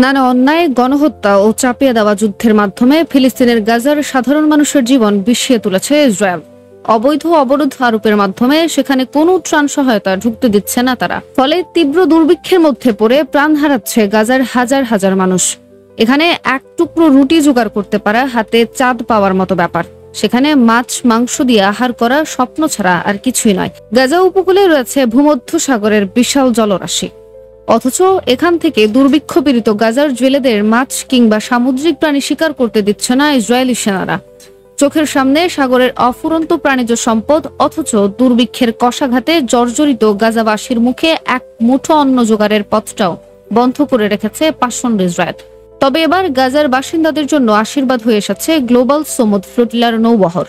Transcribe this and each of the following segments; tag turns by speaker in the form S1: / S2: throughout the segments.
S1: নানা অন্যায়, গণহত্যা ও চাপিয়ে দেওয়া যুদ্ধের মাধ্যমে ফিলিস্তিনের গাজার সাধারণ মানুষের জীবন বিষিয়ে তুলেছে ইসরায়েল। অবৈধ অবরোধ আরোপের মাধ্যমে সেখানে কোনো ত্রাণ সহায়তা ঢুকতে দিচ্ছে না তারা। ফলে তীব্র দুর্ভিক্ষের মধ্যে পড়ে প্রাণ হারাচ্ছে গাজার হাজার হাজার মানুষ। এখানে এক টুকরো রুটি জোগাড় করতে পারা হাতে চাঁদ পাওয়ার মতো ব্যাপার। সেখানে মাছ মাংস দিয়ে আহার করা স্বপ্ন ছাড়া আর কিছুই নয়। গাজা উপকূলে রয়েছে ভূমধ্য সাগরের বিশাল জলরাশি, অথচ এখান থেকে দুর্ভিক্ষ পীড়িত গাজার জেলেদের মাছ কিংবা সামুদ্রিক প্রাণী শিকার করতে দিচ্ছে না ইসরায়েলি সেনারা। চোখের সামনে সাগরের অফুরন্ত প্রাণীজ সম্পদ, অথচ দুর্ভিক্ষের কষাঘাতে জর্জরিত গাজাবাসীর মুখে এক মুঠো অন্ন জোগাড়ের পথটাও বন্ধ করে রেখেছে পাষণ্ড ইসরায়েল। তবে এবার গাজার বাসিন্দাদের জন্য আশীর্বাদ হয়ে এসেছে গ্লোবাল সমুদ ফ্লোটিলার নৌবহর।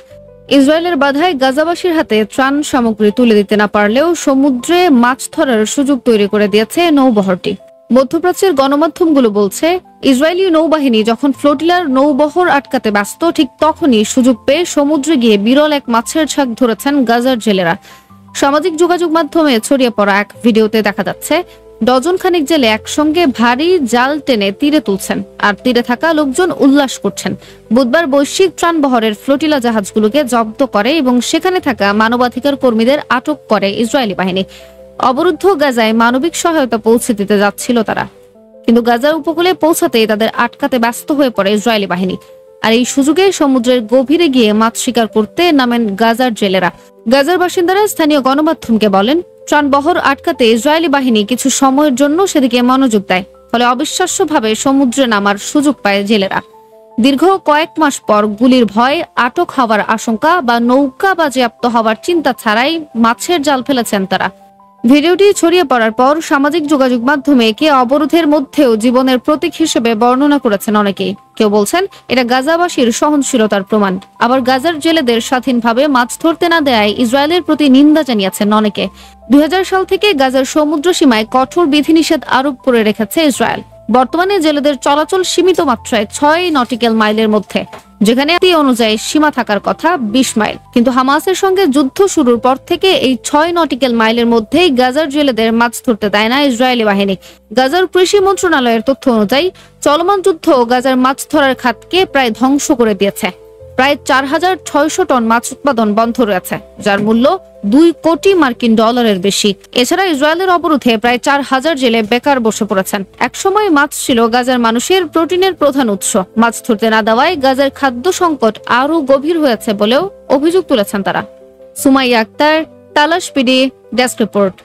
S1: ইসরায়েলের বাধায় গাজাবাসীর হাতে ত্রাণ সামগ্রী তুলে দিতে না পারলেও সমুদ্রে মাছ ধরার সুযোগ তৈরি করে দিয়েছে নৌবহরটি। মধ্যপ্রাচ্যের গণমাধ্যমগুলো বলছে, ইসরায়েলি নৌবাহিনী যখন ফ্লোটিলার নৌবহর আটকাতে ব্যস্ত, ঠিক তখনই সুযোগ পেয়ে সমুদ্রে গিয়ে বিরল এক মাছের ঝাঁক ধরেছেন গাজার জেলেরা। সামাজিক যোগাযোগ মাধ্যমে ছড়িয়ে পড়া এক ভিডিওতে দেখা যাচ্ছে ডজন খানিক জেলে একসঙ্গে ভারী জাল টেনে তীরে তুলছেন, আর তীরে থাকা লোকজন উল্লাস করছেন। বুধবার বৈশ্বিক ত্রাণবহরের ফ্লোটিলা জাহাজগুলোকে জব্দ করে এবং সেখানে থাকা মানবাধিকার কর্মীদের আটক করে ইসরায়েলি বাহিনী। অবরুদ্ধ গাজায় মানবিক সহায়তা পৌঁছে দিতে যাচ্ছিল তারা, কিন্তু গাজার উপকূলে পৌঁছাতেই তাদের আটকাতে ব্যস্ত হয়ে পড়ে ইসরায়েলি বাহিনী। আর এই সুযোগে সমুদ্রের গভীরে গিয়ে মাছ শিকার করতে নামেন গাজার জেলেরা। গাজার বাসিন্দারা স্থানীয় গণমাধ্যমকে বলেন, ত্রাণবহর আটকাতে ইসরায়েলি বাহিনী কিছু সময়ের জন্য সেদিকে মনোযোগ দেয়, ফলে অবিশ্বাস্যভাবে সমুদ্রে নামার সুযোগ পায় জেলেরা। দীর্ঘ কয়েক মাস পর গুলির ভয়, আটক হওয়ার আশঙ্কা বা নৌকা বাজেয়াপ্ত হওয়ার চিন্তা ছাড়াই মাছের জাল ফেলেছেন তারা। ভিডিওটি ছড়িয়ে পড়ার পর সামাজিক যোগাযোগ মাধ্যমে একে অবরোধের মধ্যেও জীবনের প্রতীক হিসেবে বর্ণনা করেছেন অনেকেই। কেউ বলছেন এটা গাজাবাসীর সহনশীলতার প্রমাণ, আবার গাজার জেলেদের স্বাধীনভাবে মাছ ধরতে না দেয়ায় ইসরায়েলের প্রতি নিন্দা জানিয়েছেন অনেকে। 2000 সাল থেকে গাজার সমুদ্র সীমায় কঠোর বিধিনিষেধ আরোপ করে রেখেছে ইসরায়েল। বর্তমানে জেলেদের চলাচল সীমিত মাত্রায় 6 নটিক্যাল মাইলের মধ্যে, যেখানে অনুযায়ী সীমা থাকার কথা 20 মাইল। কিন্তু হামাসের সঙ্গে যুদ্ধ শুরুর পর থেকে এই 6 নটিক্যাল মাইলের মধ্যেই গাজার জেলেদের মাছ ধরতে দেয় না ইসরায়েলি বাহিনী। গাজার কৃষি মন্ত্রণালয়ের তথ্য অনুযায়ী চলমান যুদ্ধ গাজার মাছ ধরার খাতকে প্রায় ধ্বংস করে দিয়েছে। প্রায় 4600 টন মাছ উৎপাদন বন্ধ রয়েছে, যার মূল্য $2 কোটি বেশি। এছাড়া ইসরায়েলের অবরোধে প্রায় 4000 জেলে বেকার বসে পড়েছেন। একসময় মাছ ছিল গাজার মানুষের প্রোটিনের প্রধান উৎস। মাছ ধরতে না দেওয়ায় গাজার খাদ্য সংকট আরো গভীর হয়েছে বলেও অভিযোগ তুলেছেন তারা। সুমাইয়া আক্তার, তালাশ পিডি, ডেস্ক রিপোর্ট।